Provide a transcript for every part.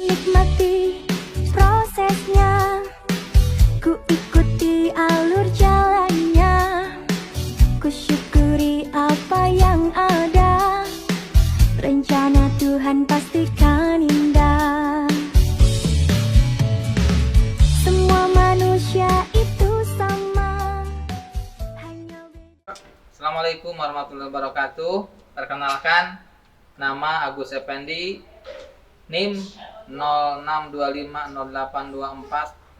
Nikmati prosesnya, ku ikuti alur jalannya, ku syukuri apa yang ada, rencana Tuhan pastikan indah. Semua manusia itu sama, hanya beda. Assalamualaikum warahmatullahi wabarakatuh. Perkenalkan, nama Agus Effendi, NIM 062508240027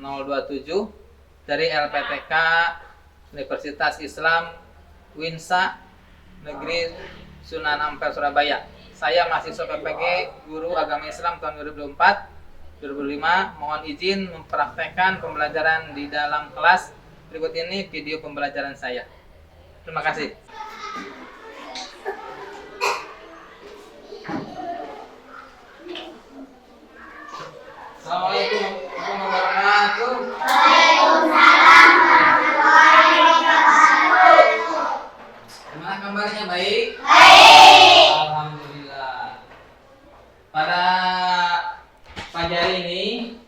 dari LPTK Universitas Islam Winsa Negeri Sunan Ampel Surabaya. Saya mahasiswa PPG Guru Agama Islam tahun 2004-2005. Mohon izin mempraktekkan pembelajaran di dalam kelas. Berikut ini video pembelajaran saya. Terima kasih. Assalamualaikum warahmatullahi wabarakatuh. Waalaikumsalam warahmatullahi wabarakatuh. Gimana kabarnya, baik? Baik. Alhamdulillah. Pada pagi hari ini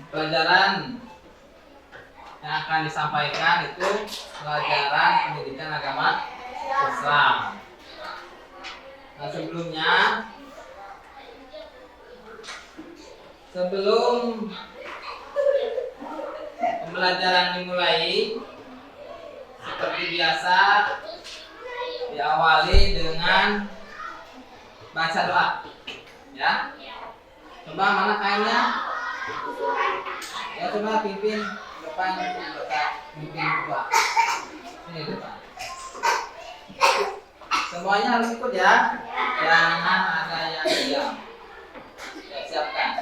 pelajaran yang akan disampaikan itu pelajaran pendidikan agama Islam. Nah, sebelum pembelajaran dimulai, seperti biasa diawali dengan baca doa. Ya. Coba mana kainnya? Ya, coba pimpin depan pimpin doa. Ini depan. Semuanya harus ikut ya. Jangan ada yang diam. Ya, siapkan.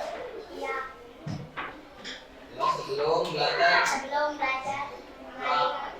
Sebelum belajar berdoa.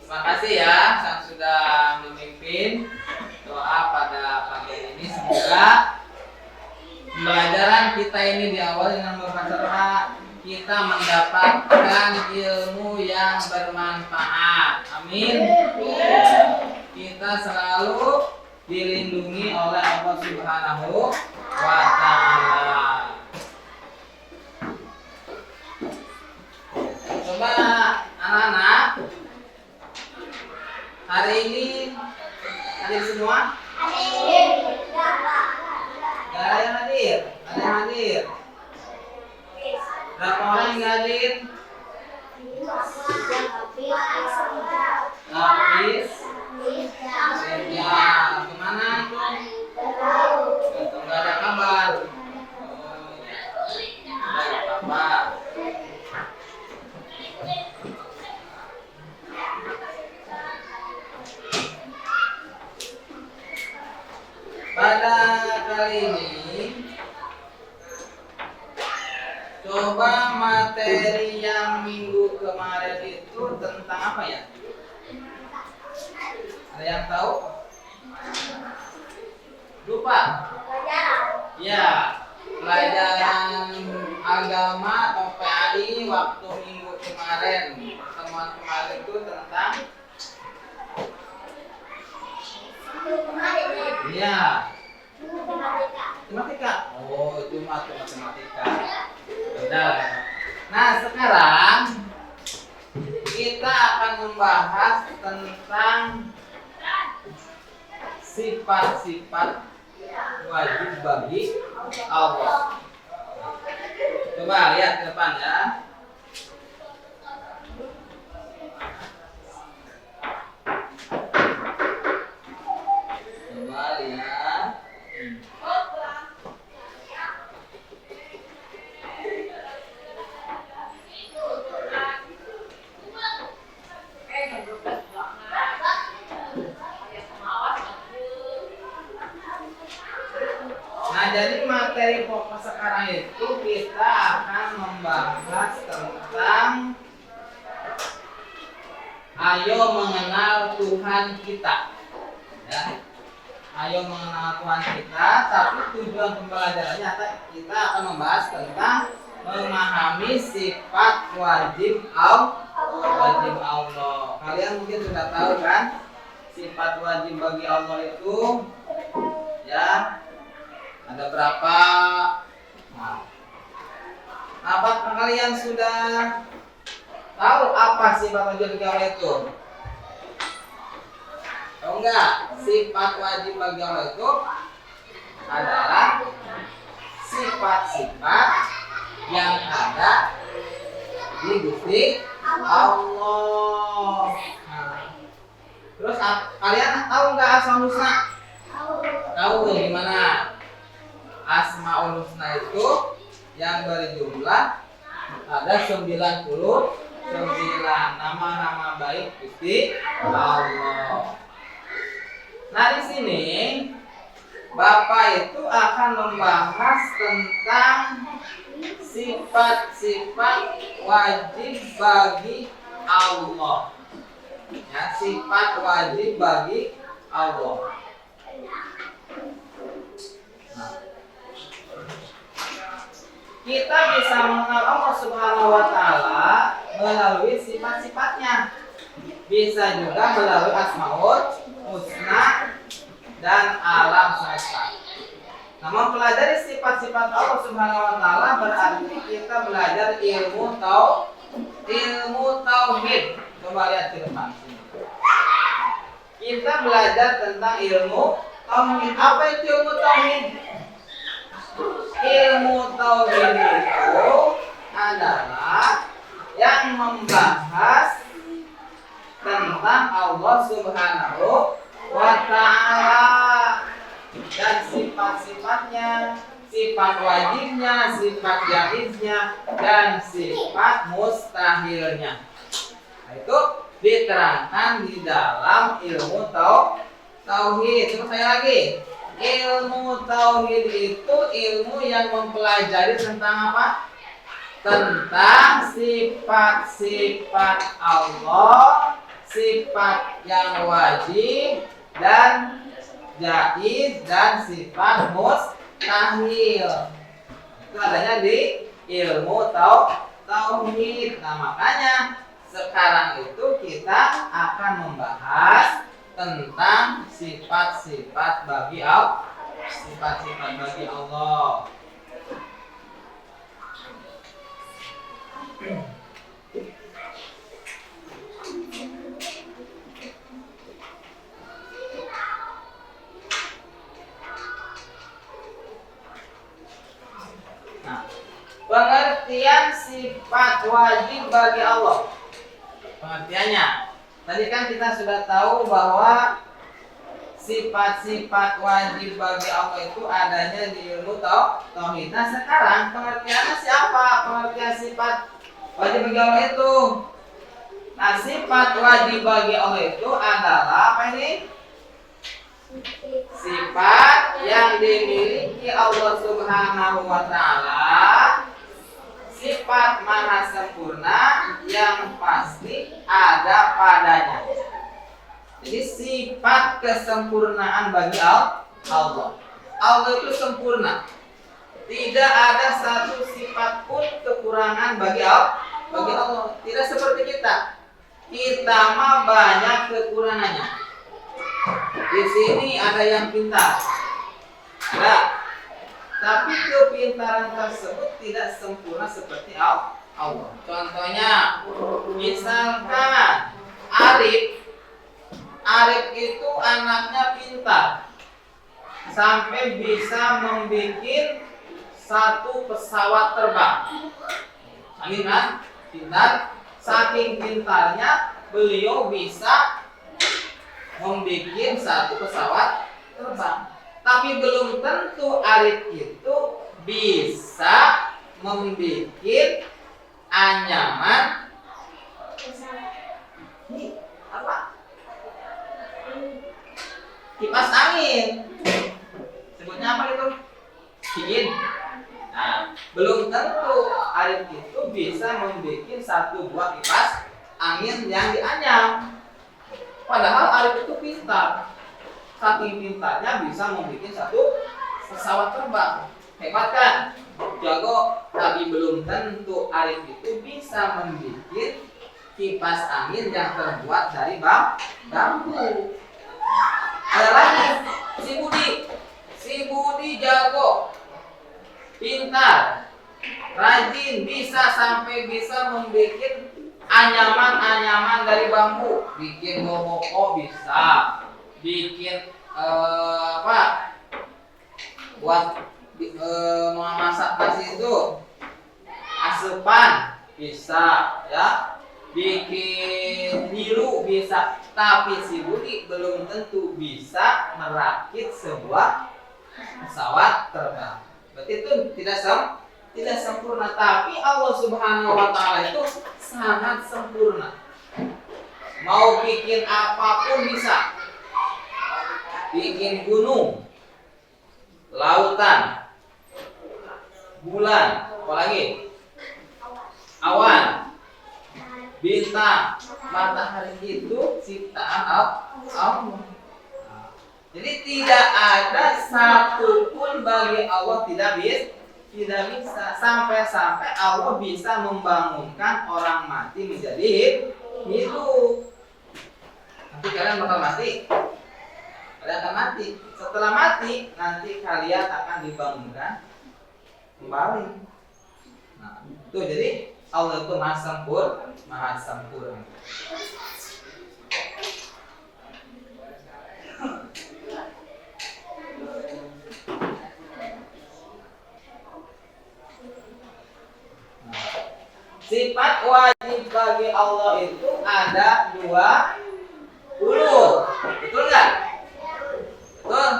Terima kasih ya yang sudah memimpin doa pada pagi ini. Semoga pembelajaran kita ini diawali dengan membaca doa, kita mendapatkan ilmu yang bermanfaat. Amin. Kita selalu dilindungi oleh Allah Subhanahu wa Ta'ala. Coba anak-anak, hari ini hadir semua? Ada yang hadir? Ada yang hadir? Berapa orang yang hadir? Habis? Ya, gimana itu? Nggak ada kabar. Nggak ada kabar. Pada kali ini, coba materi yang minggu kemarin itu tentang apa ya? Ada yang tahu? Lupa? Ya, pelajaran agama atau PAI waktu minggu kemarin, pertemuan kemarin itu tentang iya. Matematika. Oh, itu matematika. Benar. Nah, sekarang kita akan membahas tentang sifat-sifat wajib bagi Allah. Coba lihat ke depan ya. Coba lihat. Nah, jadi materi pokok sekarang itu kita akan membahas tentang ayo mengenal Tuhan kita. Ya. Ayo mengenal Tuhan kita, tapi tujuan pembelajarannya kita akan membahas tentang memahami sifat wajib Allah. Kalian mungkin sudah tahu kan sifat wajib bagi Allah itu ya ada berapa? Nah, apakah kalian sudah tahu apa sifat wajib bagi Allah itu? Tahu enggak? Sifat wajib bagi Allah itu adalah sifat-sifat yang ada di Gusti Allah. Nah, terus kalian tahu enggak Asmaul Husna? Tahu gimana? Asmaul Husna itu yang berjumlah ada 99 nama-nama baik Gusti Allah. Nah, di sini Bapak itu akan membahas tentang sifat-sifat wajib bagi Allah. Ya, sifat wajib bagi Allah. Nah, kita bisa mengenal Allah Subhanahu wa taala melalui sifat-sifatnya. Bisa juga melalui Asmaul Husna dan alam semesta. Nah, mempelajari sifat-sifat Allah Subhanahu wa taala berarti kita belajar ilmu tauhid. Coba lihat di depan sini. Kita belajar tentang ilmu tauhid. Apa itu ilmu tauhid? Ilmu tauhid itu adalah yang membahas tentang Allah Subhanahu wa ta'ala dan sifat-sifatnya, sifat wajibnya, sifat jaiznya, dan sifat mustahilnya. Nah, itu diterangkan di dalam ilmu tauhid. Terus saya lagi, ilmu tauhid itu ilmu yang mempelajari tentang apa? Tentang sifat-sifat Allah, sifat yang wajib dan jaiz dan sifat mustahil. Itu adanya di ilmu tauhid. Nah, makanya sekarang itu kita akan membahas tentang sifat-sifat bagi Allah. Sifat-sifat bagi Allah. Nah, pengertian sifat wajib bagi Allah. Pengertiannya, tadi kan kita sudah tahu bahwa sifat-sifat wajib bagi Allah itu adanya di ilmu tauhid. Nah, sekarang pengertiannya siapa? Pengertian sifat wajib bagi Allah itu. Nah, sifat wajib bagi Allah itu adalah apa ini? Sifat yang dimiliki Allah Subhanahu wa taala, sifat maha sempurna yang pasti ada padanya. Jadi sifat kesempurnaan bagi Allah. Allah itu sempurna. Tidak ada satu sifat pun kekurangan bagi Allah. Tidak seperti kita. Kita mah banyak kekurangannya. Di sini ada yang pintar. Ada. Tapi kepintaran tersebut tidak sempurna seperti Allah. Contohnya, misalkan Arif itu anaknya pintar sampai bisa membuat satu pesawat terbang. Amin kan? Pintar. Saking pintarnya beliau bisa membuat satu pesawat terbang. Tapi belum tentu Arif itu bisa membuat anyaman apa? Kipas angin. Sebutnya apa itu? Dingin. Nah, belum tentu Arif itu bisa membuat satu buah kipas angin yang dianyam. Padahal Arif itu pintar. Saking pintarnya bisa membuat satu pesawat terbang. Hebat kan? Jago, tapi belum tentu Arif itu bisa membuat kipas angin yang terbuat dari bambu. Ada lagi, si Budi jago, pintar, rajin, bisa sampai bisa membuat anyaman-anyaman dari bambu. Bikin goboko bisa, bikin buat memasak nasi itu asupan bisa, ya, bikin niru bisa. Tapi si Budi belum tentu bisa merakit sebuah pesawat terbang. Berarti itu tidak sempurna. Tapi Allah Subhanahu wa Ta'ala itu sangat sempurna. Mau bikin apapun bisa. Bikin gunung, lautan, bulan, apalagi awan, bintang, matahari itu ciptaan Allah. Jadi tidak ada satupun bagi Allah tidak bisa. Sampai-sampai Allah bisa membangunkan orang mati menjadi hidup. Nanti kalian bakal mati. Kalian akan mati. Setelah mati, nanti kalian akan dibangunkan kembali. Nah, itu jadi Allah itu maha sempurna. Sifat wajib bagi Allah itu ada 20. Betul nggak? Betul?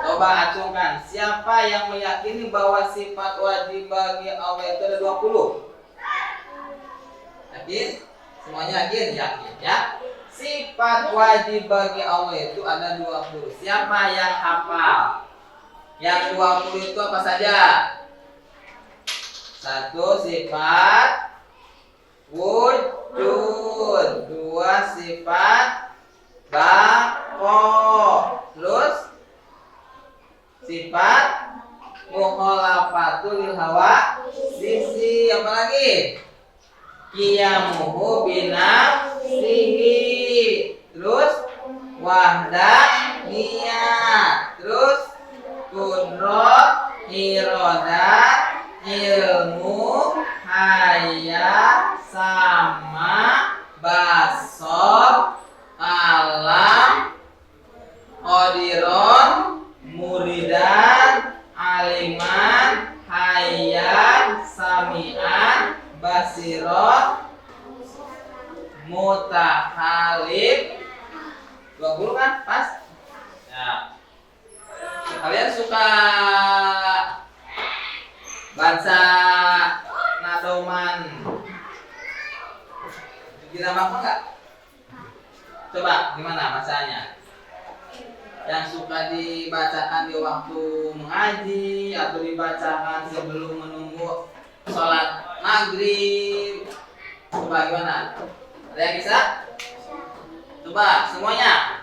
Coba acungkan. Siapa yang meyakini bahwa sifat wajib bagi Allah itu ada 20? Yakin? Semuanya yakin? Yakin ya. Sifat wajib bagi Allah itu ada 20. Siapa yang hafal? Yang 20 itu apa saja? 1. Sifat wujud. 2. Sifat baqo. Terus sifat mukhalafatul lil hawa sisi. Apa lagi? Qiyamuhu binafsihi. Terus wahdaniyah. Terus qudrat, iradah, ilmu, hayat, sama, basor, alam, qadiron, muridan, aliman, hayat, sami'an, basiron, mutahalib. 20 kan? Pas? Ya. Kalian suka baca nadoman kita apa enggak? Coba gimana bacanya? Yang suka dibacakan di waktu mengaji atau dibacakan sebelum menunggu sholat maghrib. Coba gimana? Ada yang bisa? Coba semuanya.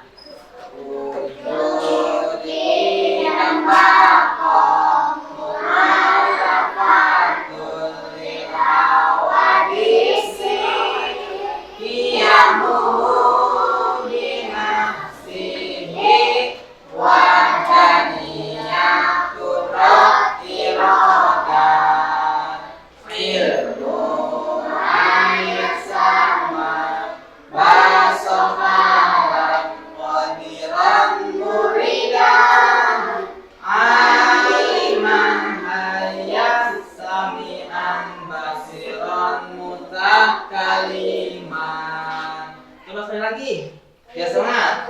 Sama, basah Coba sekali lagi. Biar semangat.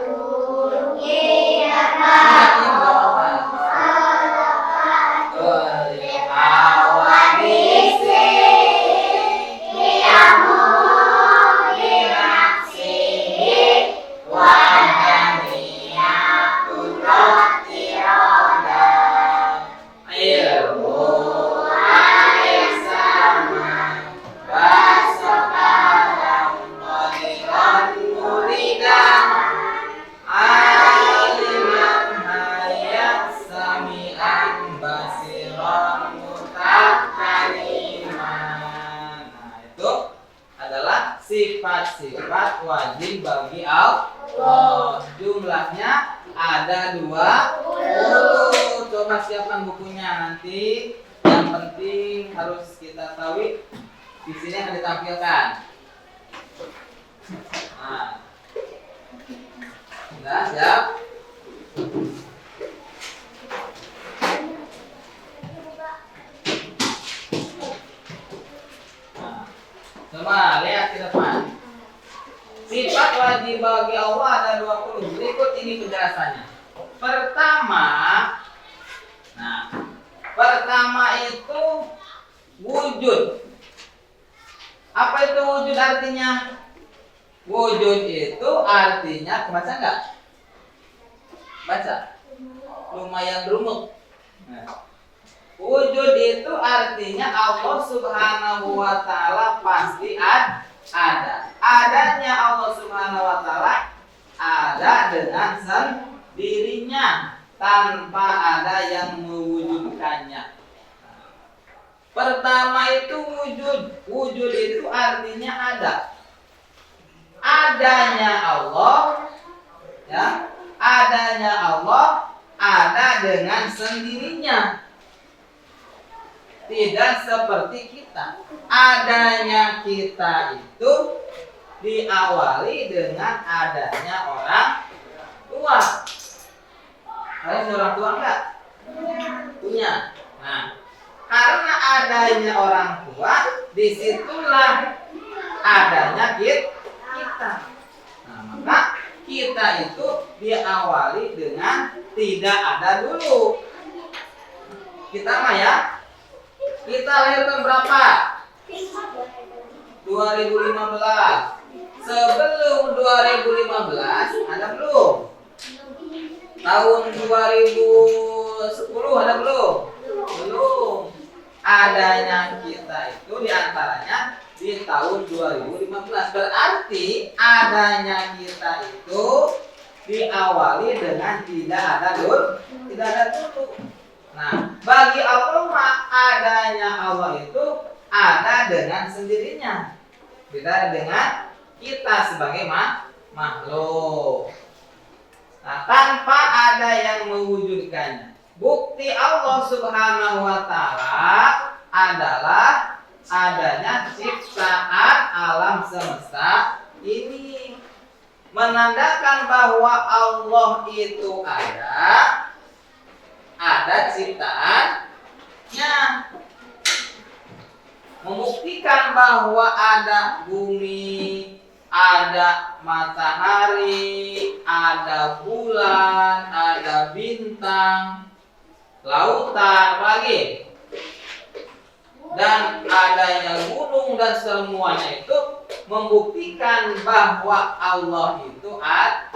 Sifat-sifat wajib bagi Allah. Jumlahnya ada 20. Coba siapkan bukunya nanti. Yang penting harus kita tahu di sini akan ditampilkan. Nah, sudah siap? Coba lihat ke depan. Sifat wajib bagi Allah ada 20. Berikut ini penjelasannya. Pertama itu wujud. Apa itu wujud artinya? Wujud itu artinya, kebaca enggak? Baca. Lumayan berumur. Wujud itu artinya Allah Subhanahu wa ta'ala pasti ada. Adanya Allah Subhanahu wa ta'ala ada dengan sendirinya tanpa ada yang mewujudkannya. Pertama itu wujud. Wujud itu artinya ada. Adanya Allah, ya. Adanya Allah ada dengan sendirinya. Tidak seperti kita. Adanya kita itu diawali dengan adanya orang tua. Kalian orang tua enggak? Punya. Nah, karena adanya orang tua, disitulah adanya kita. Nah, maka kita itu diawali dengan tidak ada dulu. Kita mah ya. Kita lahir tahun berapa? 2015. Sebelum 2015 ada belum? Tahun 2010 ada belum? Belum. Adanya kita itu diantaranya di tahun 2015. Berarti adanya kita itu diawali dengan tidak ada dulu. Nah, bagi Allah adanya Allah itu ada dengan sendirinya. Beda dengan kita sebagai makhluk. Nah, tanpa ada yang mewujudkannya. Bukti Allah Subhanahu wa ta'ala adalah adanya ciptaan alam semesta ini. Menandakan bahwa Allah itu ada ciptaannya. Membuktikan bahwa ada bumi, ada matahari, ada bulan, ada bintang, lautan, lagi, dan adanya gunung dan semuanya itu membuktikan bahwa Allah itu ada.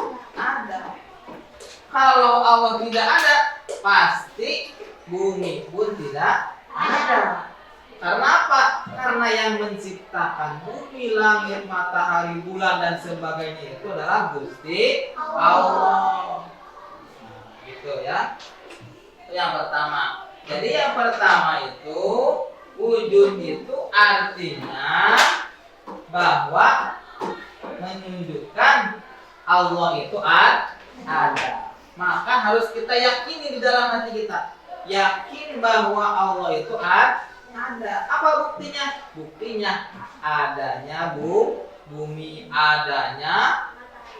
Kalau Allah tidak ada, pasti bumi pun tidak ada. Karena apa? Karena yang menciptakan bumi, langit, matahari, bulan dan sebagainya itu adalah Gusti Allah. Nah, gitu ya. Itu yang pertama. Jadi yang pertama itu wujud itu artinya bahwa menunjukkan Allah itu ada. Maka harus kita yakini di dalam hati kita. Yakin bahwa Allah itu ada. Apa buktinya? Buktinya adanya bumi, adanya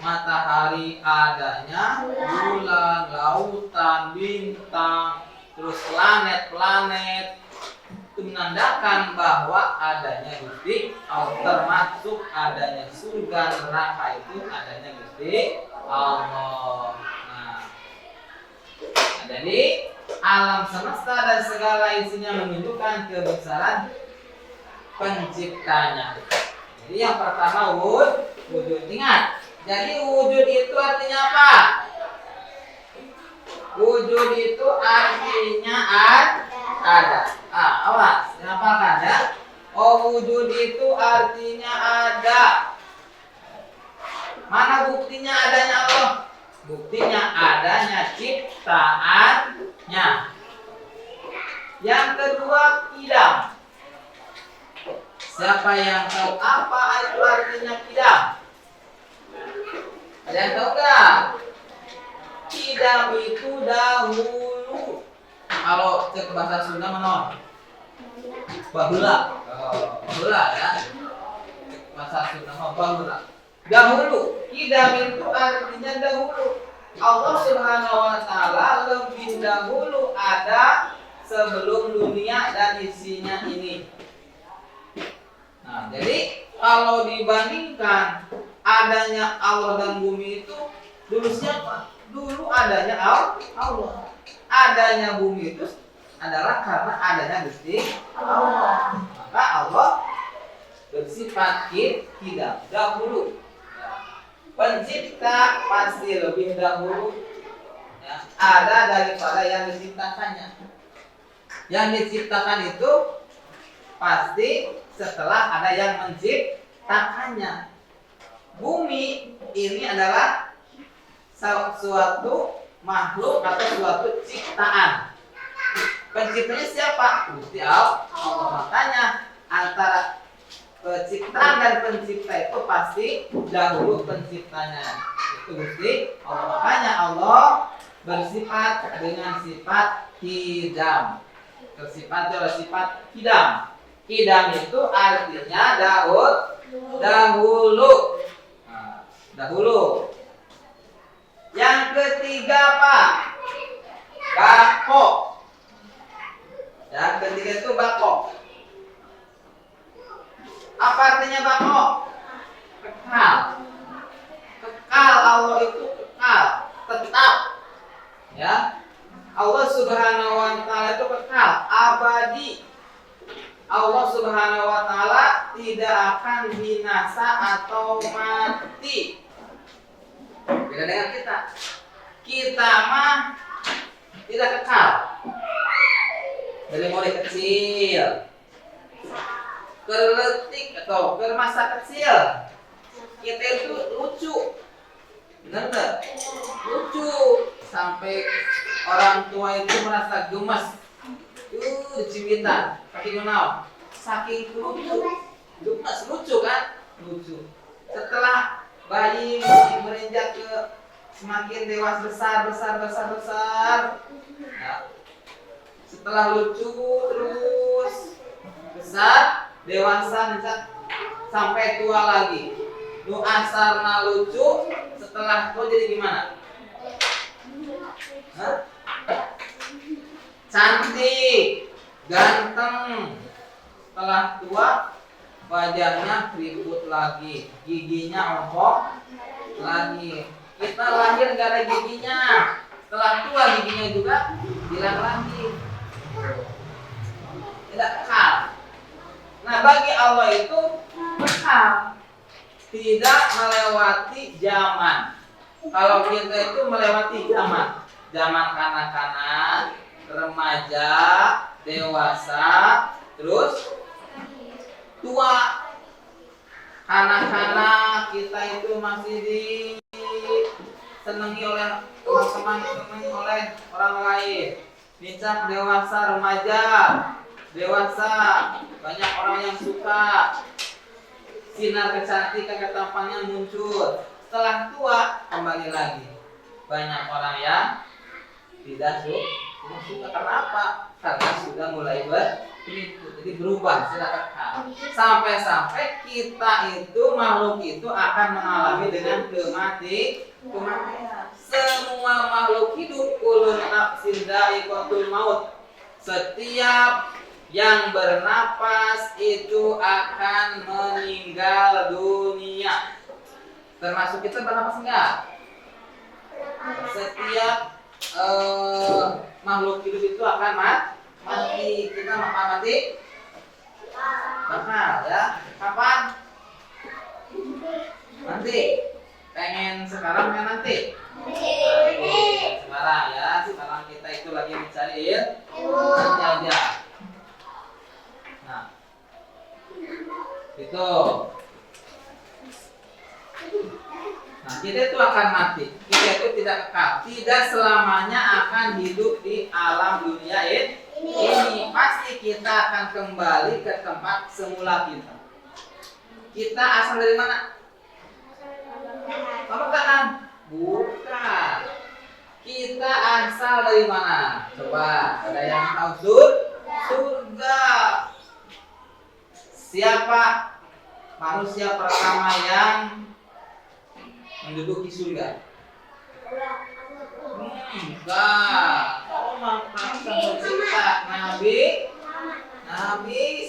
matahari, adanya bulan, lautan, bintang, terus planet-planet, itu menandakan bahwa adanya Gusti Allah, termasuk adanya surga neraka itu adanya Gusti Allah. Nah, jadi alam semesta dan segala isinya menunjukkan kebesaran penciptanya. Jadi yang pertama wujud. Ingat, jadi wujud itu artinya apa? Wujud itu artinya ada. Awas, dihafalkan ya. Oh, wujud itu artinya ada. Mana buktinya adanya Allah? Buktinya adanya ciptaannya. Yang kedua, kidam. Siapa yang tahu apa itu artinya kidam? Ada yang tahu nggak? Kidam itu dahulu. Kalau cek bahasa Sunda mana? Bahula. Bahula ya. Cek bahasa Sunda mah bahula. Dahulu. Kidam itu artinya dahulu. Allah Subhanahu wa taala lebih dahulu ada sebelum dunia dan isinya ini. Nah, jadi kalau dibandingkan adanya Allah dan bumi itu dulu siapa? Dulu adanya Allah. Adanya bumi itu adalah karena adanya Gusti Allah. Maka Allah bersifat kidam dahulu. Pencipta pasti lebih dahulu ya, ada daripada yang diciptakannya. Yang diciptakan itu pasti setelah ada yang menciptakannya. Bumi ini adalah suatu makhluk atau suatu ciptaan. Penciptanya siapa? Gusti Allah. Makanya antara penciptaan dan pencipta itu pasti dahulu penciptanya itu Gusti Allah. Makanya Allah bersifat dengan sifat kidam. Bersifat oleh sifat kidam. Kidam itu artinya dahulu. Nah, dahulu. Yang ketiga apa? Bako. Yang ketiga itu bako. Apa artinya bako? Kekal. Kekal, Allah itu kekal, tetap. Ya. Allah Subhanahu wa taala itu kekal, abadi. Allah Subhanahu wa taala tidak akan binasa atau mati. Beda dengan kita. Kita mah tidak kekal. Dari mulai kecil, kerletik atau ke masa kecil, kita itu lucu, benar nggak? Lucu sampai orang tua itu merasa gemas. Dicibitan, kaki kenal, saking lucu, gemas, lucu kan? Lucu. Setelah bayi beranjak ke semakin dewasa besar. Nah, setelah lucu terus besar, dewasa sampai tua lagi. Nu asarna lucu, setelah tua jadi gimana? Hah? Cantik, ganteng. Setelah tua wajahnya keriput lagi, giginya ompong lagi. Kita lahir gak ada giginya, setelah tua giginya juga hilang lagi. Tidak kekal. Nah, bagi Allah itu kekal, tidak melewati zaman. Kalau kita itu melewati zaman kanak-kanak, remaja, dewasa, terus tua. Anak-anak kita itu masih disenangi oleh teman-teman, disenangi oleh orang lain. Bincang dewasa, remaja, dewasa, banyak orang yang suka. Sinar kecantikan, ketampannya muncul. Setelah tua, kembali lagi. Banyak orang yang tidak suka. Karena apa? Karena sudah mulai jadi berubah, sampai kita itu makhluk itu akan mengalami dengan kematian. Semua makhluk hidup kullu nafsin dha'iqatul maut. Setiap yang bernapas itu akan meninggal dunia. Termasuk kita bernapas enggak? Setiap makhluk hidup itu akan mati. Kita mati? Bakal ya. Kapan? Nanti. Pengen sekarang ya nanti? Sekarang ya. Sekarang kita itu lagi mencari nanti aja. Nah, itu. Nah, kita itu akan mati. Kita itu tidak kekal. Tidak selamanya akan hidup di alam dunia ini. Pasti kita akan kembali ke tempat semula kita. Kita asal dari mana? Bukan. Bukan. Kita asal dari mana? Coba, ada yang tahu surga? Siapa manusia pertama yang menduduki surga? Enggak. Oh, maka pencipta Nabi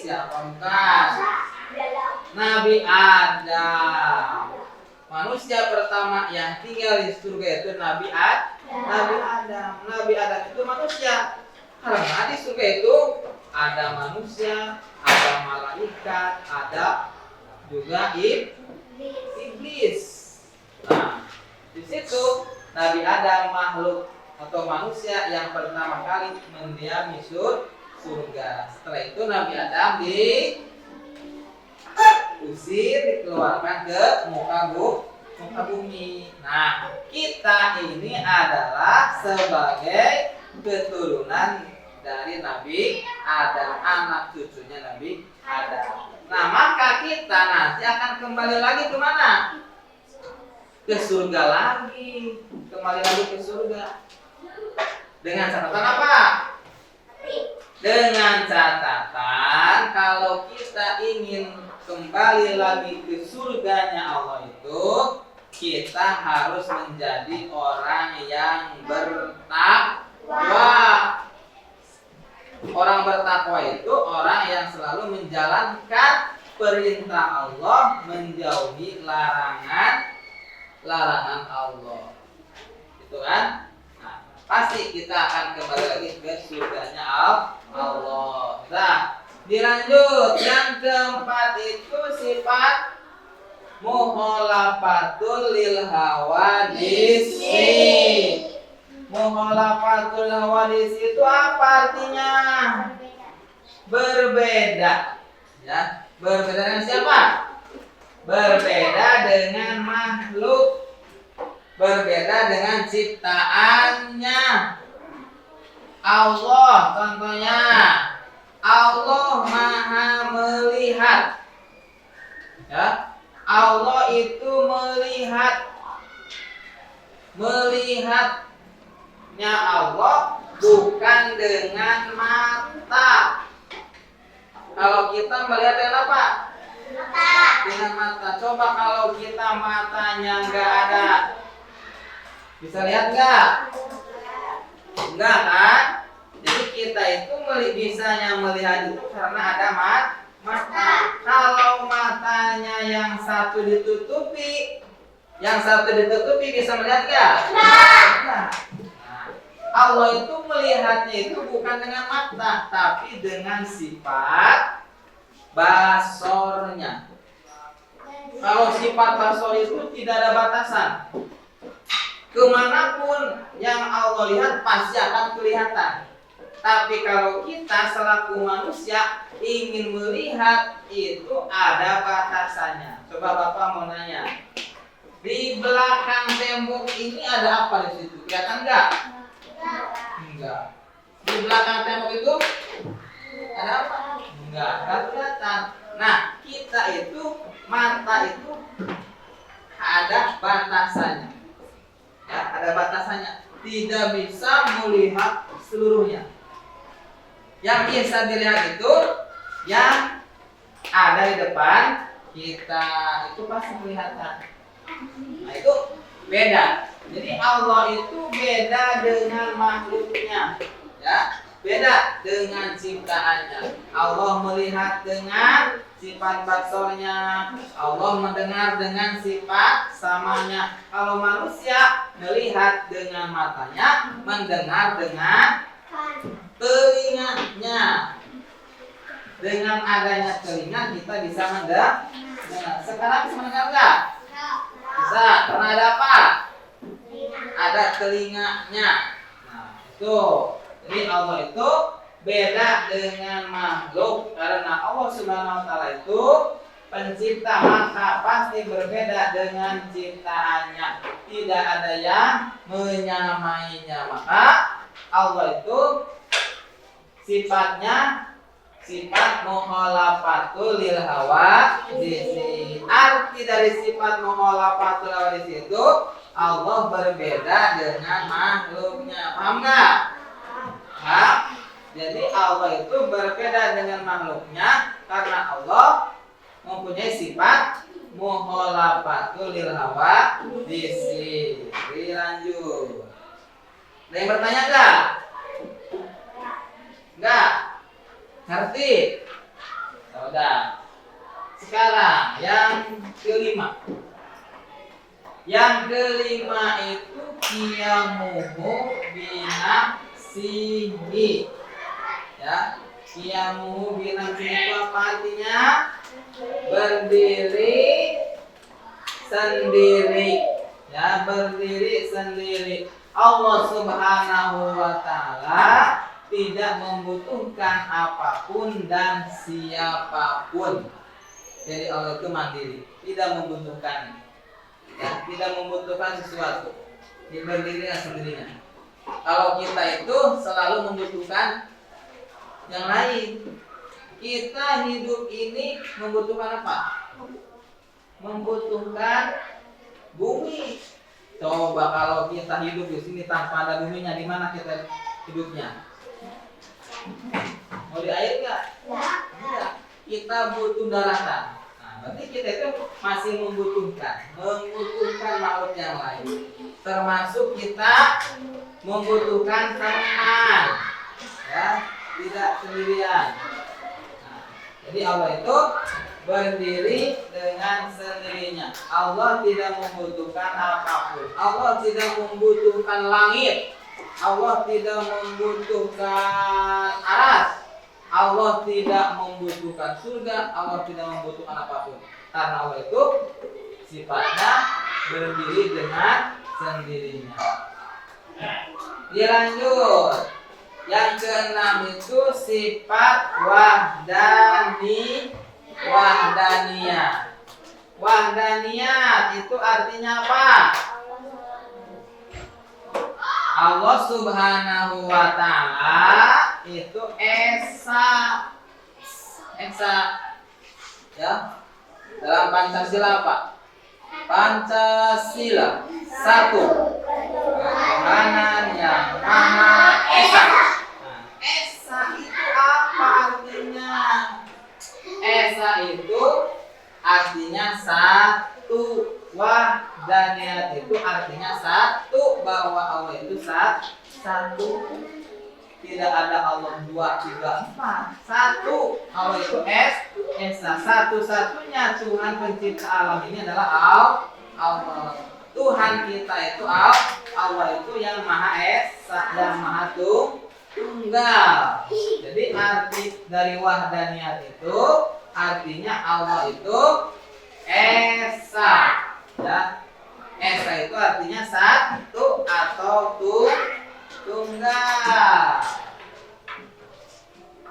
siapa? Bukan. Nabi Adam. Manusia pertama yang tinggal di surga itu Nabi Adam. Nabi Adam itu manusia. Karena di surga itu ada manusia, ada malaikat, ada juga iblis. Nah, di situ Nabi Adam makhluk atau manusia yang pertama kali mendiami surga. Setelah itu Nabi Adam dikeluarkan ke muka bumi. Nah, kita ini adalah sebagai keturunan dari Nabi Adam, anak cucunya Nabi Adam. Nah, maka kita nanti akan kembali lagi ke mana? Ke surga lagi. Kembali lagi ke surga. Dengan catatan apa? Dengan catatan kalau kita ingin kembali lagi ke surganya Allah itu, kita harus menjadi orang yang bertakwa. Orang bertakwa itu orang yang selalu menjalankan perintah Allah, menjauhi larangan Allah. Itu kan? Nah, pasti kita akan kembali lagi ke surganya Allah. Nah, dilanjut, yang keempat itu sifat mukhalafatul lil hawadisi. Mukhalafatul hawadis itu apa artinya? Berbeda. Ya, berbeda dengan siapa? Berbeda dengan makhluk. Berbeda dengan ciptaannya. Allah contohnya. Allah Maha melihat. Ya. Allah itu melihatnya Allah bukan dengan mata. Kalau kita melihat dengan apa? Dengan mata. Coba kalau kita matanya nggak ada, bisa lihat nggak? Enggak kan? Jadi kita itu bisanya melihat itu karena ada mata. Kalau matanya yang satu ditutupi, bisa melihat nggak? Nah, Allah itu melihatnya itu bukan dengan mata, tapi dengan sifat basornya. Kalau sifat basor itu tidak ada batasan. Kemanapun yang Allah lihat pasti akan kelihatan. Tapi kalau kita selaku manusia ingin melihat itu ada batasannya. Coba Bapak mau nanya, di belakang tembok ini ada apa di situ? Kelihatan nggak? Enggak. Di belakang tembok itu ada apa? Enggak kelihatan. Nah, kita itu mata itu ada batasannya. Ya, ada batasannya. Tidak bisa melihat seluruhnya. Yang bisa dilihat itu yang ada di depan kita itu pasti kelihatan. Nah, itu beda. Jadi Allah itu beda dengan makhluknya. Ya, beda dengan ciptaannya. Allah melihat dengan sifat basornya, Allah mendengar dengan sifat samanya. Kalau manusia melihat dengan matanya, mendengar dengan telinganya. Dengan adanya telinga kita bisa mendengar. Sekarang bisa mendengar nggak? Bisa. Karena ada apa? Ada telinganya. Nah, itu. Jadi Allah itu beda dengan makhluk karena Allah Subhanahu wa taala itu pencipta, maka pasti berbeda dengan ciptaannya. Tidak ada yang menyamainya. Maka Allah itu sifatnya sifat mukhalafatul lil hawa disi. Arti dari sifat mukhalafatul hawa disi itu Allah berbeda dengan makhluknya. Paham nggak? Paham? Jadi Allah itu berbeda dengan makhluknya karena Allah mempunyai sifat mukhalafatul lil hawa disi. Lanjut. Ada yang bertanya nggak? Nggak? Ngerti? Sudah. Sekarang yang kelima. Yang kelima itu qiyamuhu binafsihi. Ya, qiyamuhu binafsihi itu apa artinya? Berdiri sendiri. Ya, berdiri sendiri. Allah Subhanahu wa taala tidak membutuhkan apapun dan siapapun. Jadi Allah itu mandiri, tidak membutuhkan, ya, tidak membutuhkan sesuatu. Dia berdiri sendirinya. Kalau kita itu selalu membutuhkan yang lain. Kita hidup ini membutuhkan apa? Membutuhkan bumi. Coba kalau kita hidup di sini tanpa ada buminya, di mana kita hidupnya? Mau di air nggak? Tidak. Kita butuh daratan. Nah, berarti kita itu masih membutuhkan makhluk yang lain. Termasuk kita membutuhkan teman, ya, tidak sendirian. Nah, jadi Allah itu berdiri dengan sendirinya. Allah tidak membutuhkan apapun. Allah tidak membutuhkan langit. Allah tidak membutuhkan aras. Allah tidak membutuhkan surga. Allah tidak membutuhkan apapun. Karena Allah itu sifatnya berdiri dengan sendirinya. Dilanjut. Yang keenam itu sifat wahdaniyah. Wahdaniyah itu artinya apa? Allah Subhanahu wa taala itu esa, ya. Dalam Pancasila apa? Pancasila satu, ketuhanan yang maha esa. Nah, esa itu apa artinya? Esa itu artinya satu. Wahdaniyat itu artinya satu, bahwa Allah itu satu. Tidak ada Allah 2, 3, 4. Satu. Allah itu esa. Satu-satunya Tuhan pencipta alam ini adalah Allah. Tuhan kita itu Allah itu yang maha esa, yang maha tunggal. Jadi arti dari wahdaniyat itu artinya Allah itu esa. Ya, esa itu artinya satu atau tunggal.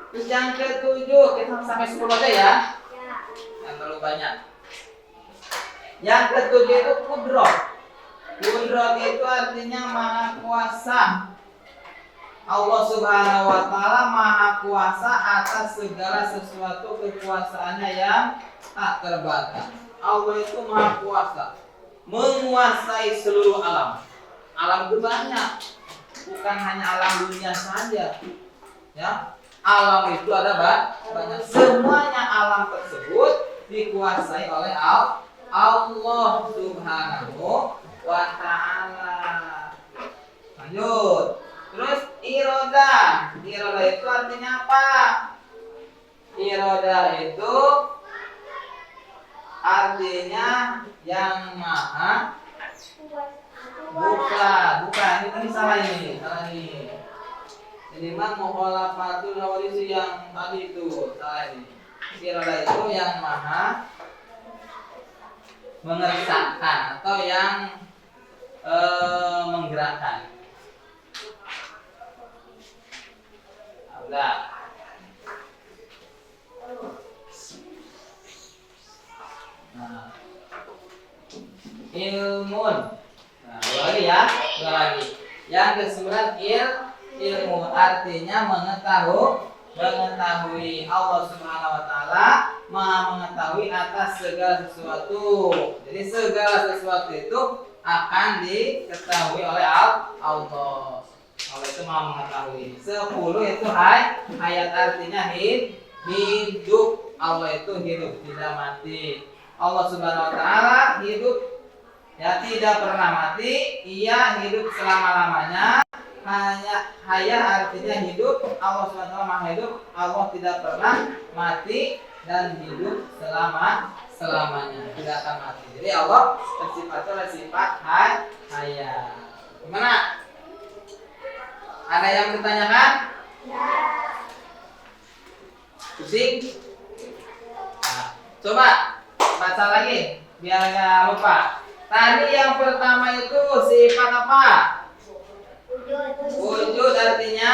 Terus yang ketujuh, kita sampai 10 aja ya. Yang terlalu banyak. Yang ketujuh itu kudrot. Kudrot itu artinya maha kuasa. Allah Subhanahu wa taala maha kuasa atas segala sesuatu, kekuasaannya yang tak terbatas. Allah itu maha kuasa, menguasai seluruh alam. Alam itu banyak, bukan hanya alam dunia saja. Ya, alam itu ada banyak. Semuanya alam tersebut dikuasai oleh Allah Subhanahu wa taala. Lanjut. Terus iroda artinya yang maha. Bukan. Ini salah ini. Ini mah mukhalafatul hawadits yang tadi itu salah ini. Iroda itu yang maha mengesahkan atau yang menggerakkan. Udah. Nah, ilmun. Nah, dua lagi. Yang ke-9 ilmu artinya mengetahui. Allah Subhanahu wa taala Maha mengetahui atas segala sesuatu. Jadi segala sesuatu itu akan diketahui oleh Allah. Allah itu Maha mengetahui. 10 itu hayat artinya hidup. Allah itu hidup, tidak mati. Allah Subhanahu wa taala hidup, ya, tidak pernah mati. Ia hidup selama-lamanya. Hayat artinya hidup. Allah Subhanahu wa taala Maha hidup. Allah tidak pernah mati dan hidup selamanya, tidak akan mati. Jadi Allah bersifat oleh sifat hayat. Gimana? Ada yang bertanyakan? Pusing? Nah, coba baca lagi biar nggak lupa. Tadi yang pertama itu sifat apa? Wujud artinya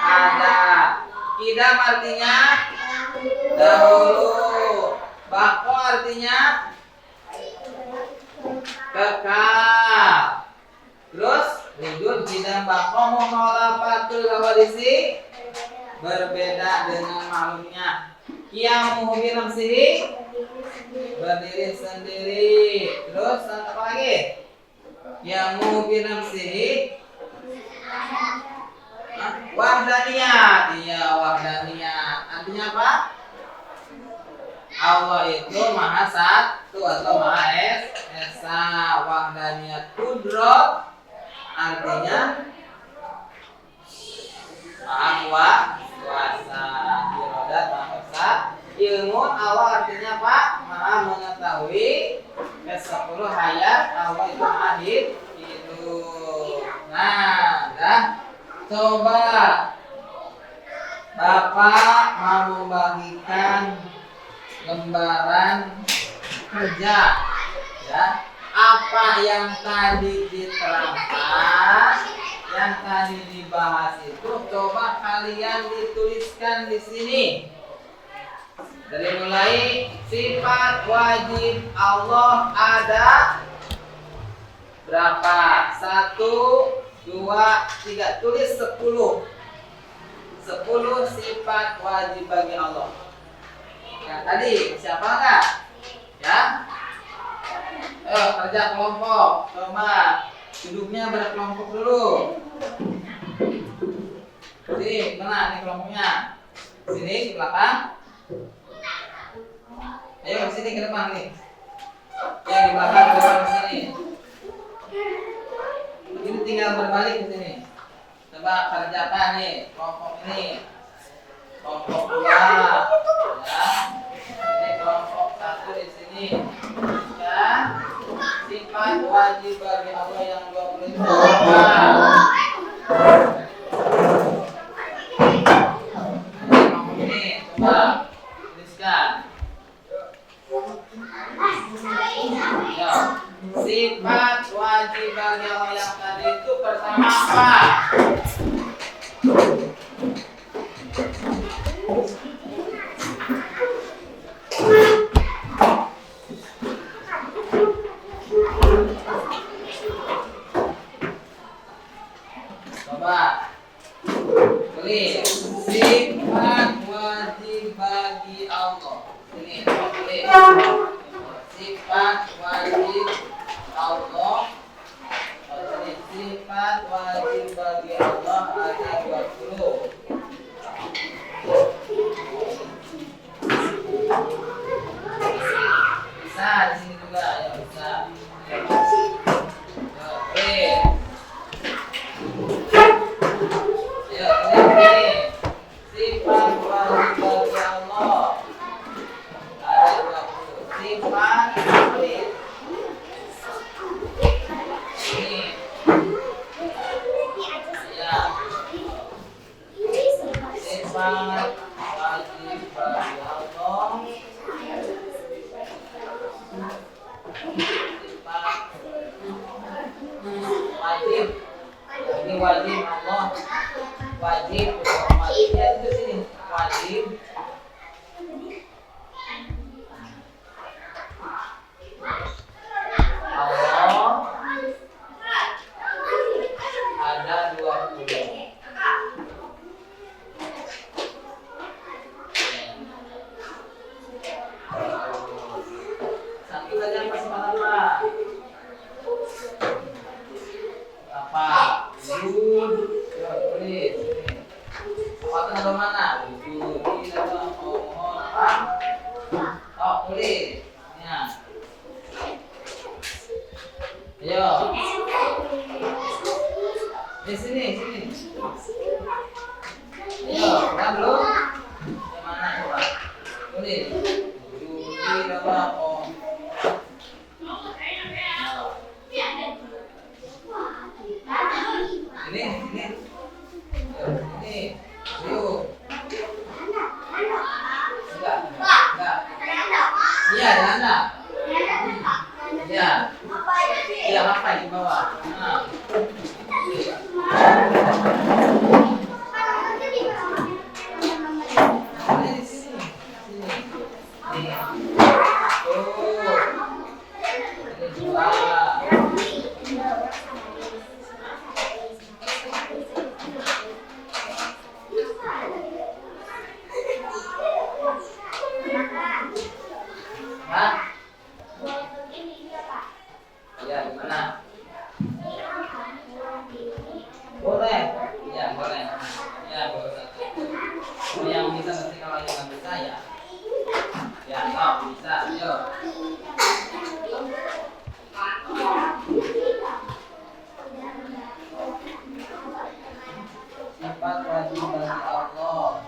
ada. Kidam artinya dahulu. Bako artinya kekal. Terus wujud kidam bako mukhalafatul hawadits berbeda dengan makhluknya. Qiyamuhu bi nafsihi berdiri sendiri. Terus apa lagi? Qiyamuhu bi nafsihi wahdaniyat. Iya, wahdaniyat. Artinya apa? Allah itu maha satu atau maha esa. Wahdaniyat. Qudrat artinya maha kuasa. Irodat maha kuasa. Ilmu Allah artinya apa? Maha mengetahui. Ke-10 hayat Allah itu maha hidup. Nah, dah. Coba Bapak mau membagikan lembaran kerja, ya. Apa yang tadi diterangkan, yang tadi dibahas itu, coba kalian dituliskan di sini. Dari mulai sifat wajib Allah ada berapa? 1, 2, 3. Tulis 10. 10 sifat wajib bagi Allah. Yang tadi siapa enggak? Ya. Ayo kerja kelompok. Coba duduknya berkelompok dulu. Sini, mana nih kelompoknya? Sini di belakang. Ayo sini ke depan nih. Yang di belakang ke depan sini. Ini tinggal berbalik ke sini. Coba kerjakan nih kelompok ini. Kelompok 2. Ya. Ini kelompok 1 di sini. Ya. Sifat wajib bagi Allah yang 20 itu apa? Kelompok ini coba tuliskan. Ya. Sifat wajib bagi Allah yang tadi itu pertama apa? Coba tulis sifat wajib bagi Allah. Ini tulis sifat wajib Allah. Sifat wajib bagi Allah ada 20. wajib. Ini wajib Allah. Wajib menghormati. Ya itu sini. Wajib. Allah ada 20. Satu saja apa? Apa? Wujud. Coba tulis. Apa itu nama mana? Wujud. Ini nama mohon. Oh, tulis. Ya. Ayo. Di sini. Ayo, udah belum? Yang mana coba? Tulis. Wujud nama mohon. Ini. Yuk. Enggak. Iya, ada. Iya. Iya, apa di bawah? Nah. Ini di sini. Ini. Tuh. Ini dua. Hah? Ya, gimana? Boleh. Ya, boleh. Ya, boleh. Kalau yang bisa nanti kalau yang nggak bisa ya. Ya, kok bisa. Yuk. Empat wajib bagi Allah.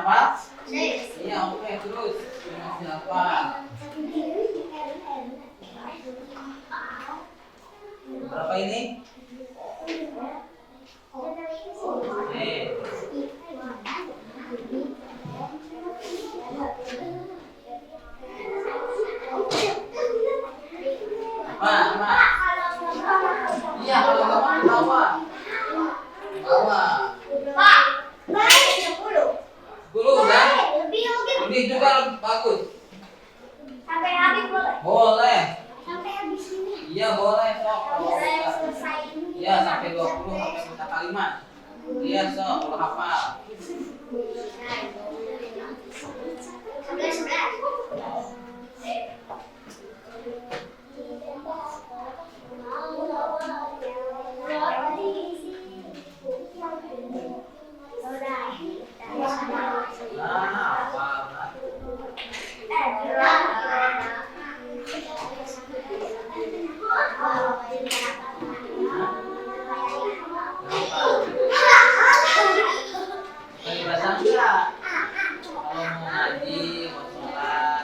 hafal? Iya, oke, terus. Masih hafal. Berapa ini? Apa? Iya, kalau nggak mau di bawah. Bawah. 10 udah? Lebih juga bagus. Sampai habis boleh. Boleh. Sampai habis ini. Iya, boleh, sok. Kalau Saya bisa. selesai ini. Iya, sampai 20 sampai kita kalimat. Iya, sok, kalau hafal. 11. Nah, hafal. Lagi basah enggak? Kalau mau ngaji, mau sholat.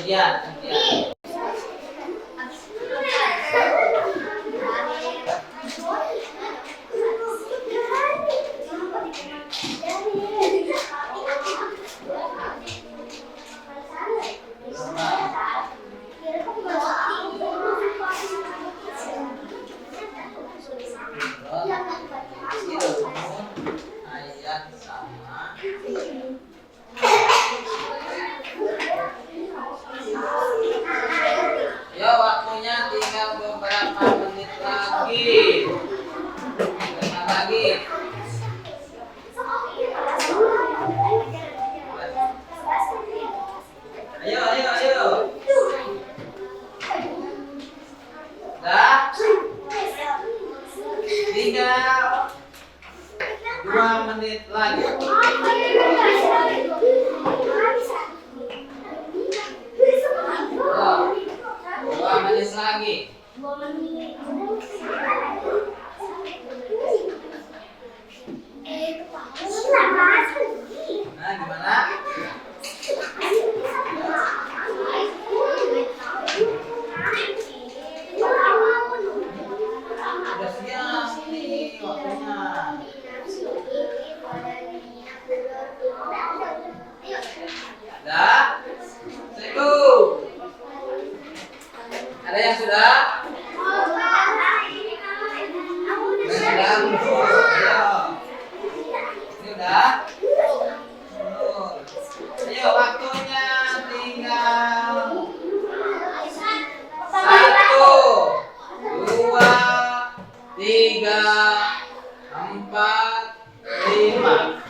Ujian. Ayat sama. Ya, waktunya tinggal beberapa menit lagi. Bentar lagi. Ayo. Dah? Tinggal 2 menit lagi. Oh, 2 menit lagi. Nah, gimana? Udah siap nih waktunya. Dah? Satu. Ada yang sudah? Sudah, belum? Ayo. Ini udah? Belum. Ayo, waktunya tinggal 1, 2, 3, 4, 5,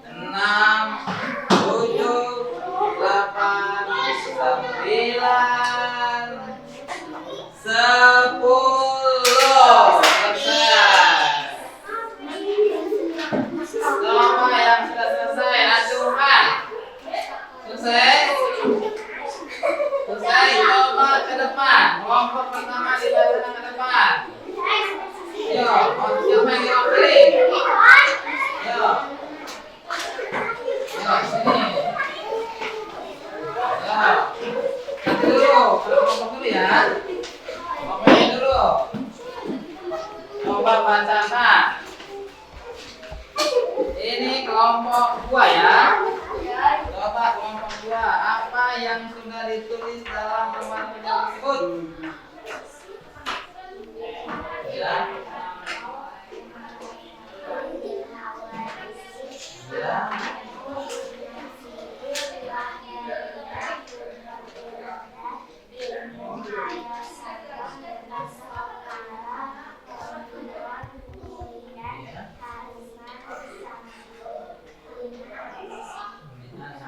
6, 7, 8, 9, 10. Selesai. Semua yang sudah selesai, acuhan. Selesai? Selesai, coba ke depan. Kelompok pertama dibaca ke depan. Ayo, siapa yang diwakili? Ayo. Ayo, sini. Ayo. Nanti dulu, kelompok dulu ya. Kelompoknya dulu. Coba bacakan. Ini kelompok 2 ya. Coba kelompok 2, apa yang sudah ditulis dalam lembar tersebut? Ya. Ya.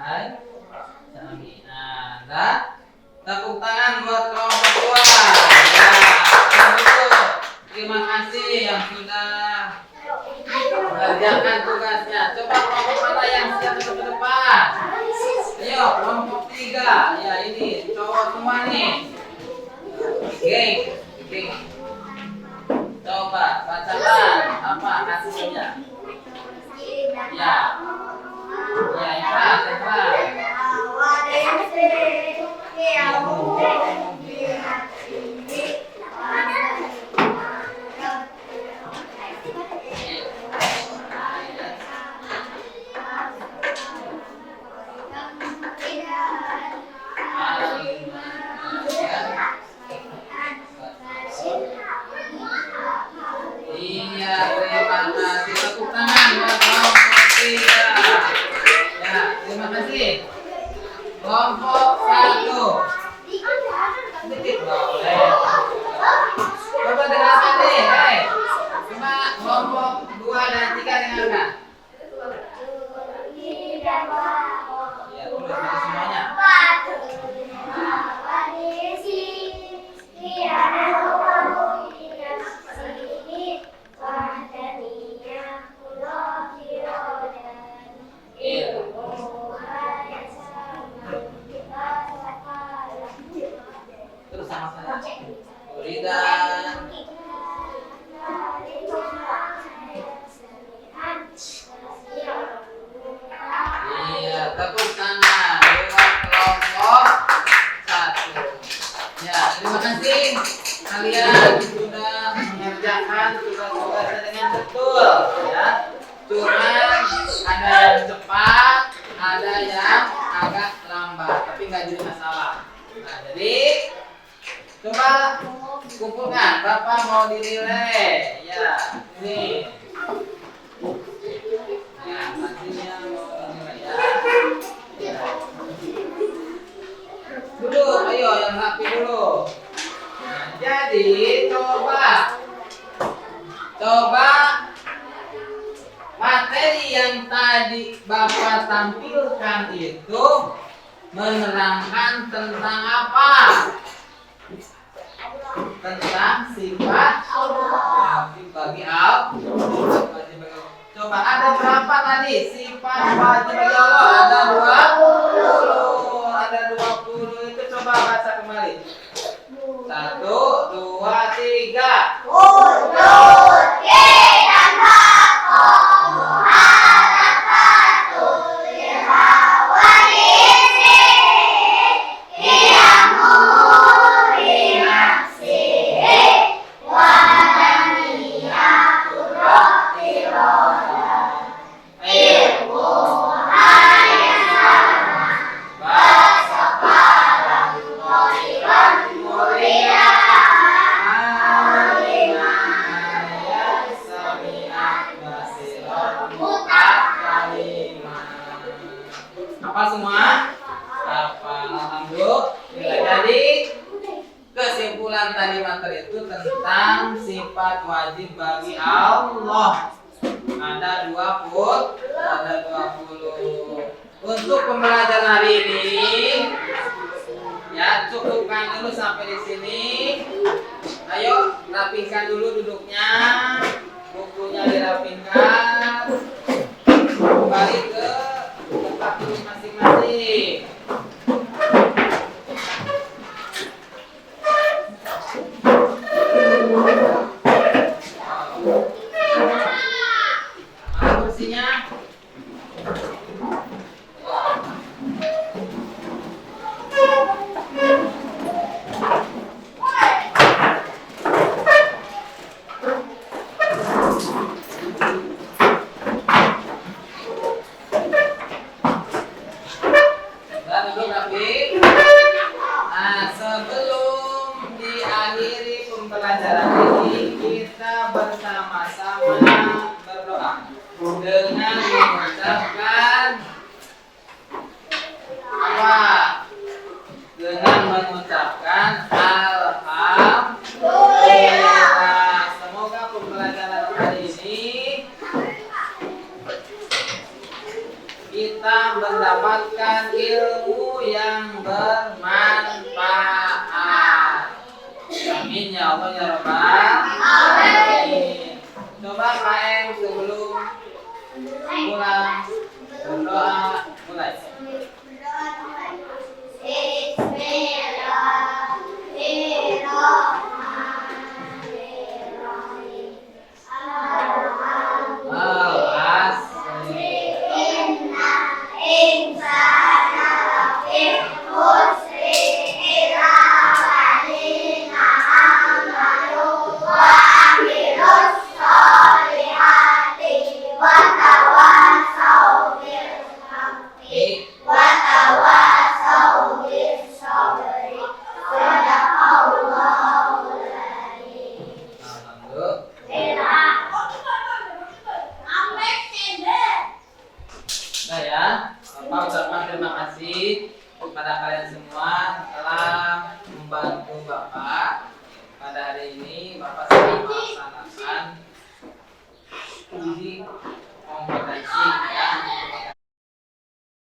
Hai. Nah, tepuk tangan buat kelompok 2. Ya, betul. Terima kasih yang sudah mengerjakan tugasnya. Coba kelompok mana yang siap untuk ke depan? Ayo, kelompok 3. Ya, ini cowok semua nih. Geng. Coba bacakan apa hasilnya. Ya. sini. Kelompok 1. Sedikit boleh. Coba dengarkan nih. Coba kelompok 2 dan 3 dengarkan. Ya, tulis dari semuanya. Terus sama-sama. Uridan. Iya, tepuk tangan buat kelompok 1. Ya, terima kasih kalian sudah mengerjakan tugas-tugasnya dengan betul, ya. Cuma ada yang cepat, ada yang agak lambat, tapi nggak jadi masalah. Nah, jadi coba kumpulkan, Bapak mau dinilai. Ya, ini. Ya, hasilnya mau dinilai ya. Duduk, ayo yang rapi dulu. Nah, jadi coba materi yang tadi Bapak tampilkan itu menerangkan tentang apa? Tentang sifat wajib bagi Allah. Coba ada berapa tadi sifat wajib bagi Allah? Ada 20. Ada 20 itu coba baca kembali. 1, 2, 3. Hafal semua? Hafal. Alhamdulillah. Jadi kesimpulan tadi materi itu tentang sifat wajib bagi Allah. Ada 20. Untuk pembelajaran hari ini ya cukupkan dulu sampai di sini. Ayo rapihkan dulu duduknya, bukunya dirapihkan, kembali ke tempat duduk masing-masing. Mana kursinya? Sebelum diakhiri pembelajaran ini, kita bersama-sama berdoa dengan mengucapkan apa? Dengan mengucapkan alhamdulillah. Semoga pembelajaran hari ini kita mendapatkan ilmu yang bermanfaat. Amin ya Allah ya Rabbal alamin. Coba KM sebelum pulang berdoa mulai. Nah ya, oke. Bapak ucapkan terima kasih kepada kalian semua telah membantu Bapak. Pada hari ini Bapak sedang melaksanakan uji kompetensi